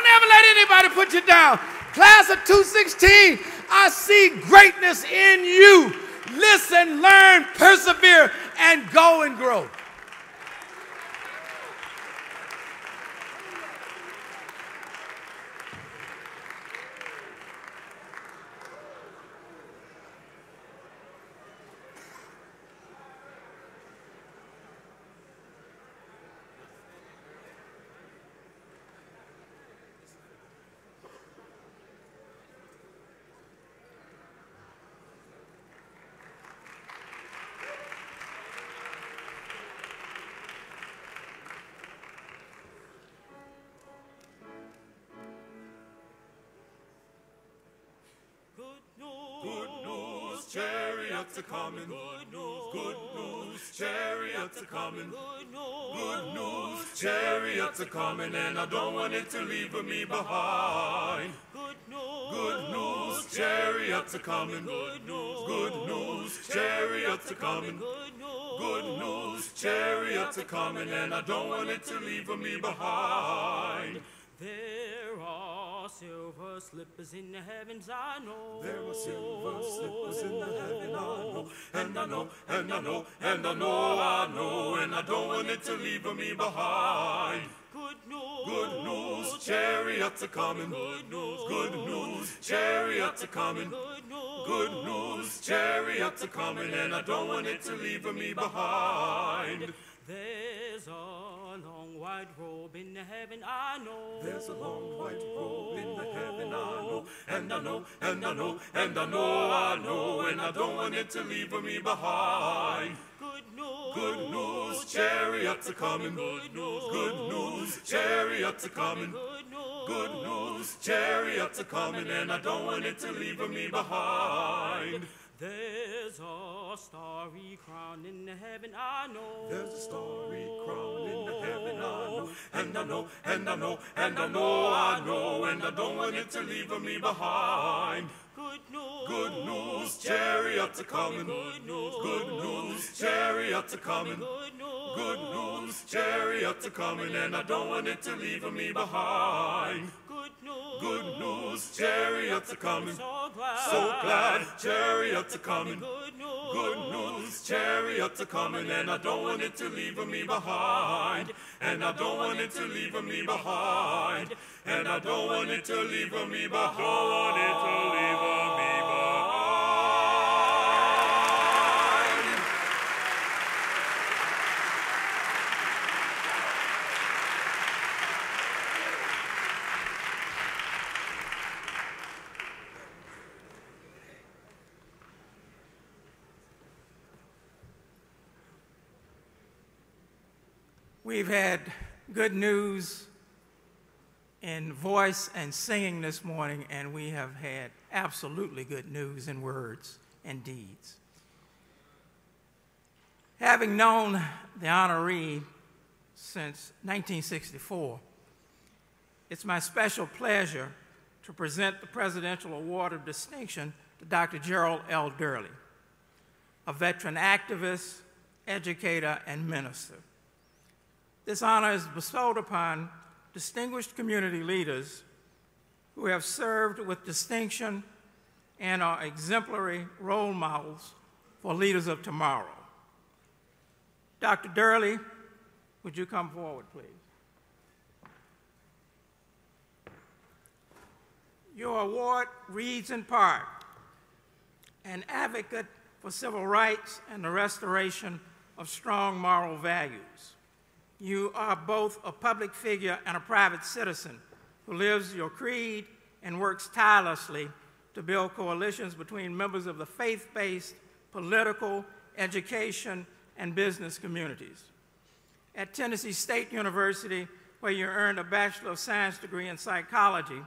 Never let anybody put you down. Class of 216, I see greatness in you. Listen, learn, persevere, and go and grow. chariots are coming. Good news, chariots are coming. Good news, chariots are coming, and I don't want it to leave me behind. Good news, chariots are coming. Good news, chariots are coming. Good news, chariots are coming, and I don't want it to leave me behind. There are silver slippers in the heavens, I know. There are silver slippers in the heaven, I know. And I know, and I know, and I know, I know, and I don't want it to leave me behind. Good news, chariots are coming. Good news, chariots are coming. Good news, chariots are coming, and I don't want it to leave me behind. There's a long white robe in the heaven, I know. There's a long white robe in the heaven, I know. And I know, and I know, and I know, I know, and I don't want it to leave me behind. Good news, chariots are coming. Good news, chariots are coming. Good news, chariots are coming, and I don't want it to leave me behind. There's a starry crown in the heaven, I know. There's a starry crown in the heaven, I know. And I know, and I know, and I know, I know, and I don't want it to leave me behind. Good news, chariots are coming. Good news, chariots are coming. Good news, chariots are coming, and I don't want it to leave me behind. Good news, chariots are coming. So glad, chariots are coming. Good news, chariots are coming, and I don't want it to leave me behind. And I don't want it to leave me behind. And I don't want it to leave me behind. Don't want it to leave me behind. We've had good news in voice and singing this morning, and we have had absolutely good news in words and deeds. Having known the honoree since 1964, it's my special pleasure to present the Presidential Award of Distinction to Dr. Gerald L. Durley, a veteran activist, educator, and minister. This honor is bestowed upon distinguished community leaders who have served with distinction and are exemplary role models for leaders of tomorrow. Dr. Durley, would you come forward, please? Your award reads in part, an advocate for civil rights and the restoration of strong moral values. You are both a public figure and a private citizen who lives your creed and works tirelessly to build coalitions between members of the faith-based, political, education, and business communities. At Tennessee State University, where you earned a Bachelor of Science degree in psychology,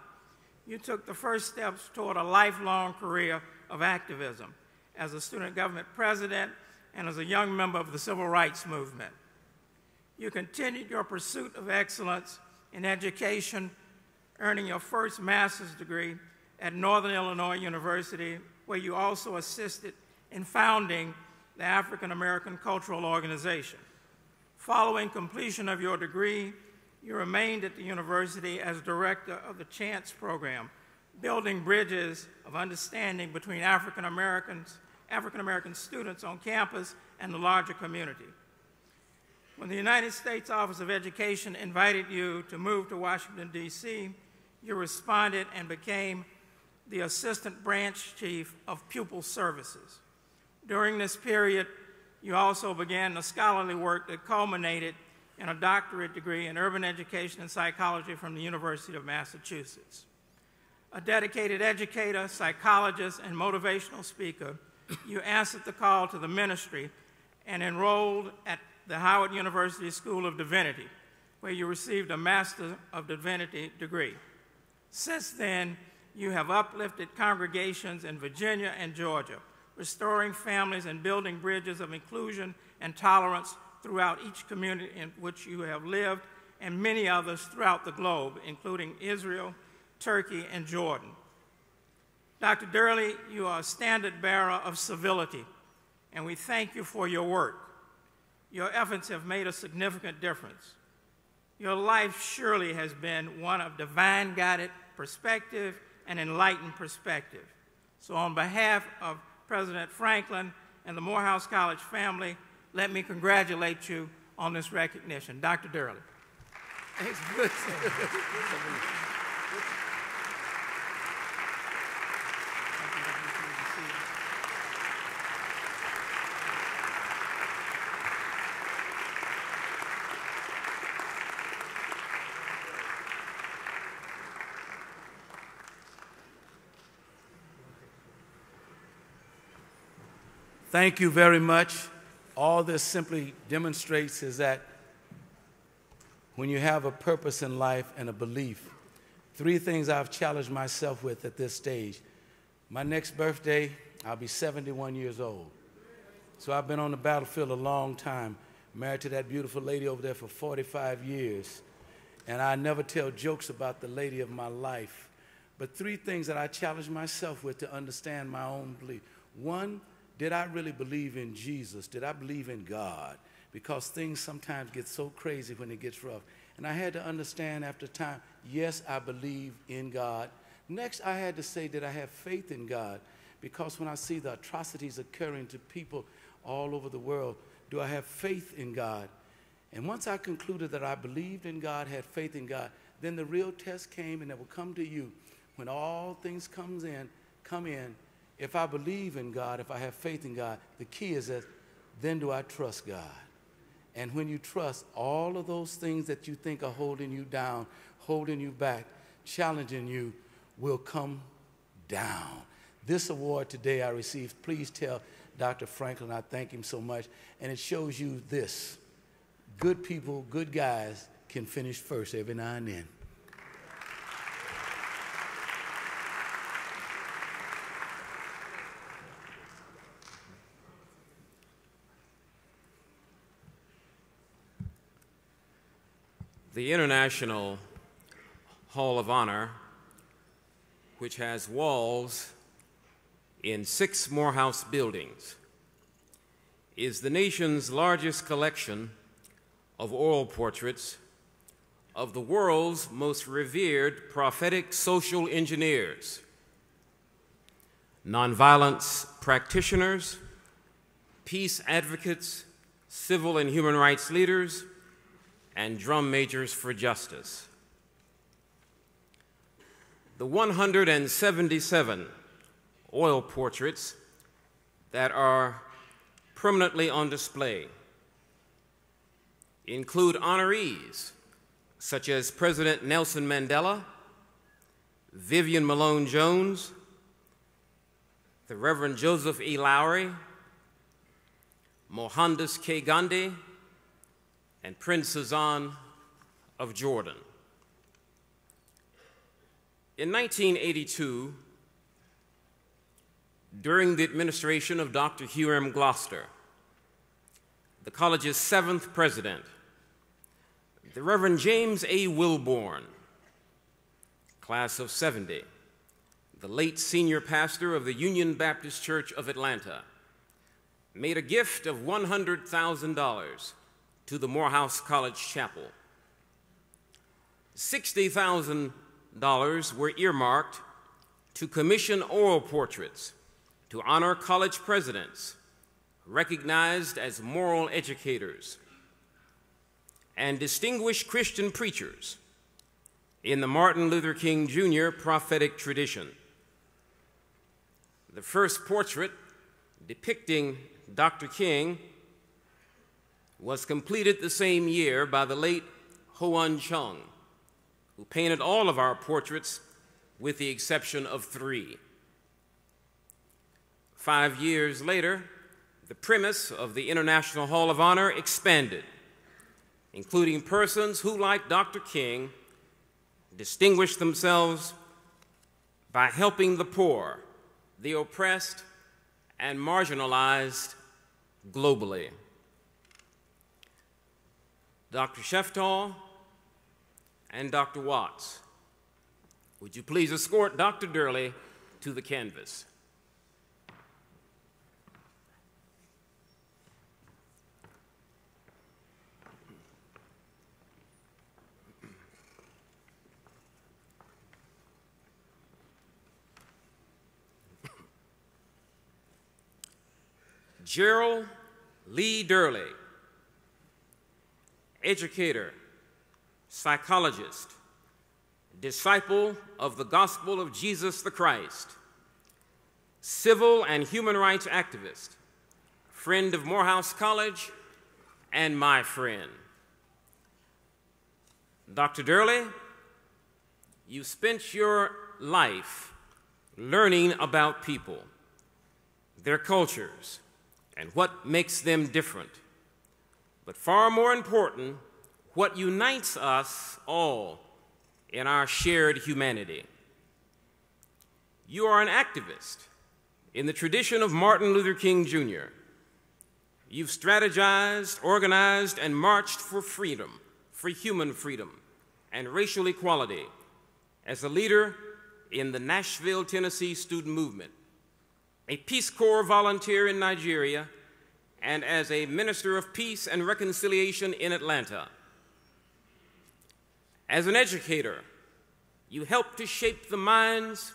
you took the first steps toward a lifelong career of activism as a student government president and as a young member of the civil rights movement. You continued your pursuit of excellence in education, earning your first master's degree at Northern Illinois University, where you also assisted in founding the African American Cultural Organization. Following completion of your degree, you remained at the university as director of the Chance program, building bridges of understanding between African American students on campus and the larger community. When the United States Office of Education invited you to move to Washington, D.C., you responded and became the Assistant Branch Chief of Pupil Services. During this period, you also began the scholarly work that culminated in a doctorate degree in urban education and psychology from the University of Massachusetts. A dedicated educator, psychologist, and motivational speaker, you answered the call to the ministry and enrolled at the Howard University School of Divinity, where you received a Master of Divinity degree. Since then, you have uplifted congregations in Virginia and Georgia, restoring families and building bridges of inclusion and tolerance throughout each community in which you have lived, and many others throughout the globe, including Israel, Turkey, and Jordan. Dr. Durley, you are a standard bearer of civility, and we thank you for your work. Your efforts have made a significant difference. Your life surely has been one of divine-guided perspective and enlightened perspective. So on behalf of President Franklin and the Morehouse College family, let me congratulate you on this recognition. Dr. Durley. Thanks. Good. Thank you very much. All this simply demonstrates is that when you have a purpose in life and a belief, three things I've challenged myself with at this stage. My next birthday, I'll be 71 years old. So I've been on the battlefield a long time, married to that beautiful lady over there for 45 years. And I never tell jokes about the lady of my life. But three things that I challenge myself with to understand my own belief. One, did I really believe in Jesus? Did I believe in God? Because things sometimes get so crazy when it gets rough. And I had to understand after time, yes, I believe in God. Next, I had to say, did I have faith in God? Because when I see the atrocities occurring to people all over the world, do I have faith in God? And once I concluded that I believed in God, had faith in God, then the real test came, and it will come to you when all things come in. If I believe in God, if I have faith in God, the key is that then do I trust God? And when you trust, all of those things that you think are holding you down, holding you back, challenging you, will come down. This award today I received, please tell Dr. Franklin I thank him so much. And it shows you this. Good people, good guys can finish first every now and then. The International Hall of Honor, which has walls in 6 Morehouse buildings, is the nation's largest collection of oil portraits of the world's most revered prophetic social engineers, nonviolence practitioners, peace advocates, civil and human rights leaders, and drum majors for justice. The 177 oil portraits that are permanently on display include honorees such as President Nelson Mandela, Vivian Malone Jones, the Reverend Joseph E. Lowry, Mohandas K. Gandhi, and Prince Hassan of Jordan. In 1982, during the administration of Dr. Hugh M. Gloster, the college's 7th president, the Reverend James A. Wilborn, class of 70, the late senior pastor of the Union Baptist Church of Atlanta, made a gift of $100,000 to the Morehouse College Chapel. $60,000 were earmarked to commission oil portraits to honor college presidents recognized as moral educators and distinguished Christian preachers in the Martin Luther King Jr. prophetic tradition. The first portrait depicting Dr. King was completed the same year by the late Hoan Chung, who painted all of our portraits with the exception of 3. 5 years later, the premise of the International Hall of Honor expanded, including persons who, like Dr. King, distinguished themselves by helping the poor, the oppressed, and marginalized globally. Dr. Sheftall and Dr. Watts, would you please escort Dr. Durley to the canvas? Gerald Lee Durley, educator, psychologist, disciple of the gospel of Jesus the Christ, civil and human rights activist, friend of Morehouse College, and my friend. Dr. Durley, you spent your life learning about people, their cultures, and what makes them different. But far more important, what unites us all in our shared humanity. You are an activist in the tradition of Martin Luther King Jr. You've strategized, organized, and marched for freedom, for human freedom, and racial equality as a leader in the Nashville, Tennessee student movement, a Peace Corps volunteer in Nigeria, and as a minister of peace and reconciliation in Atlanta. As an educator, you help to shape the minds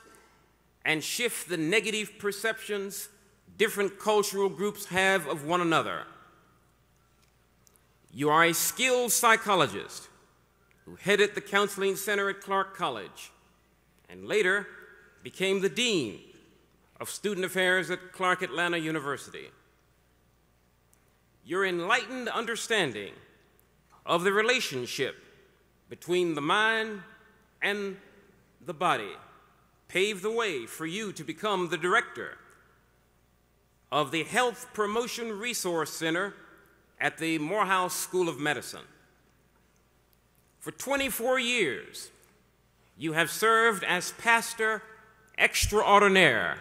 and shift the negative perceptions different cultural groups have of one another. You are a skilled psychologist who headed the counseling center at Clark College and later became the dean of student affairs at Clark Atlanta University. Your enlightened understanding of the relationship between the mind and the body paved the way for you to become the director of the Health Promotion Resource Center at the Morehouse School of Medicine. For 24 years, you have served as pastor extraordinaire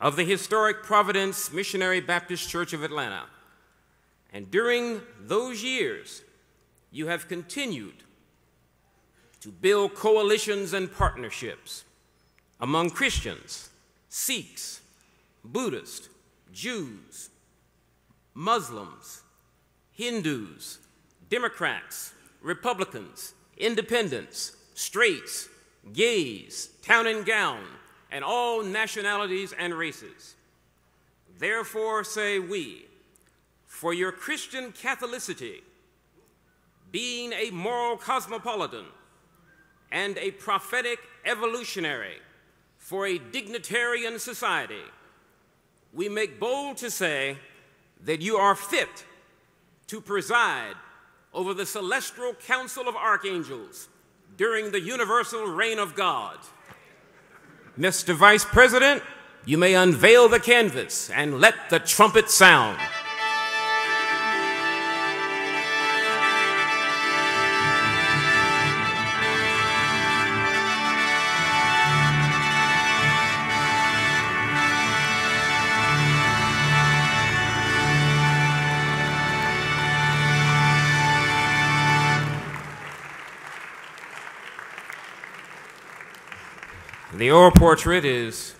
of the historic Providence Missionary Baptist Church of Atlanta. And during those years, you have continued to build coalitions and partnerships among Christians, Sikhs, Buddhists, Jews, Muslims, Hindus, Democrats, Republicans, independents, straights, gays, town and gown, and all nationalities and races. Therefore say we, for your Christian Catholicity, being a moral cosmopolitan and a prophetic evolutionary for a dignitarian society, we make bold to say that you are fit to preside over the celestial council of archangels during the universal reign of God. Mr. Vice President, you may unveil the canvas and let the trumpet sound. The oil portrait is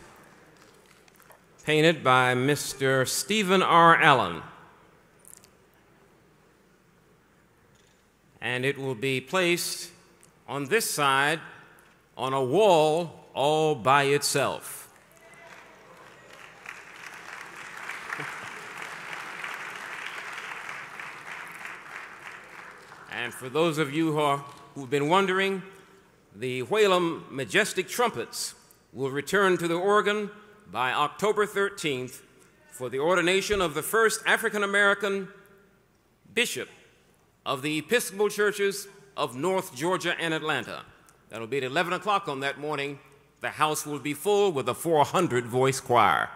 painted by Mr. Stephen R. Allen, and it will be placed on this side on a wall all by itself. And for those of you who've been wondering, the Whalum Majestic Trumpets will return to the organ by October 13th for the ordination of the first African-American bishop of the Episcopal Churches of North Georgia and Atlanta. That'll be at 11 o'clock on that morning. The house will be full with a 400-voice choir.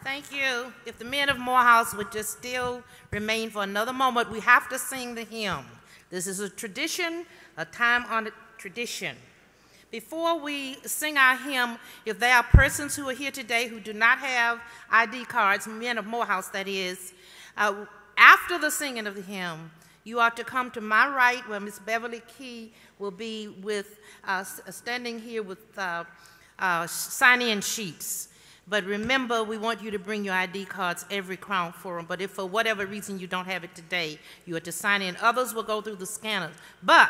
Thank you. If the men of Morehouse would just still remain for another moment, we have to sing the hymn. This is a tradition, a time-honored tradition. Before we sing our hymn, if there are persons who are here today who do not have ID cards, men of Morehouse that is, after the singing of the hymn, you ought to come to my right where Miss Beverly Key will be with standing here with sign-in sheets. But remember, we want you to bring your ID cards every Crown Forum. But if for whatever reason you don't have it today, you are to sign in. Others will go through the scanners. But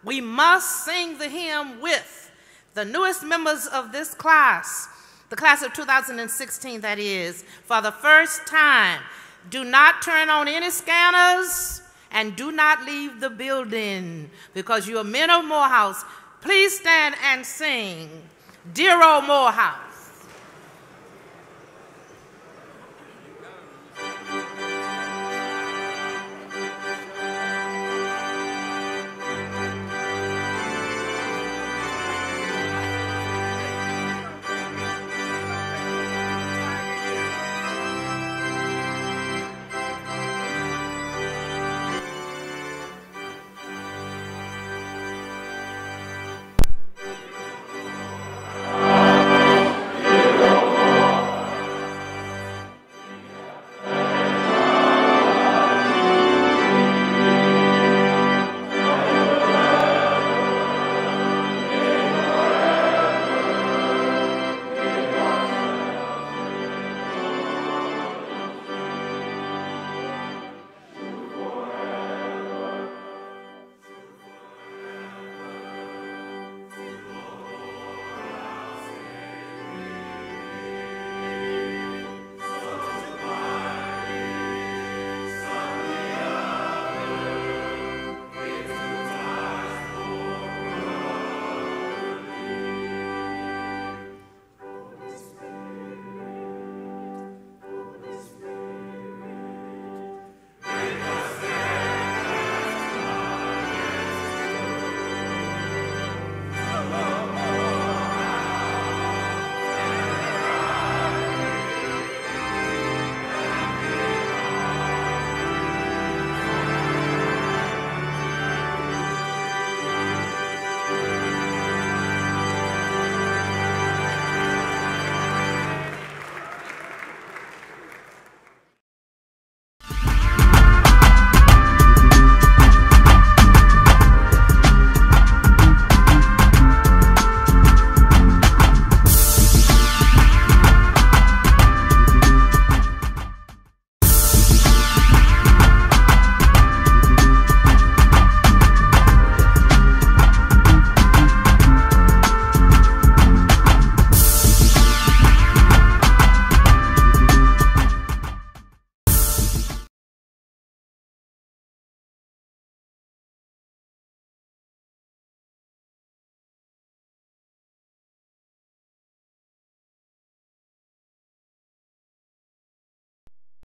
we must sing the hymn with the newest members of this class, the class of 2016, that is, for the first time. Do not turn on any scanners and do not leave the building because you are men of Morehouse. Please stand and sing, Dear Old Morehouse.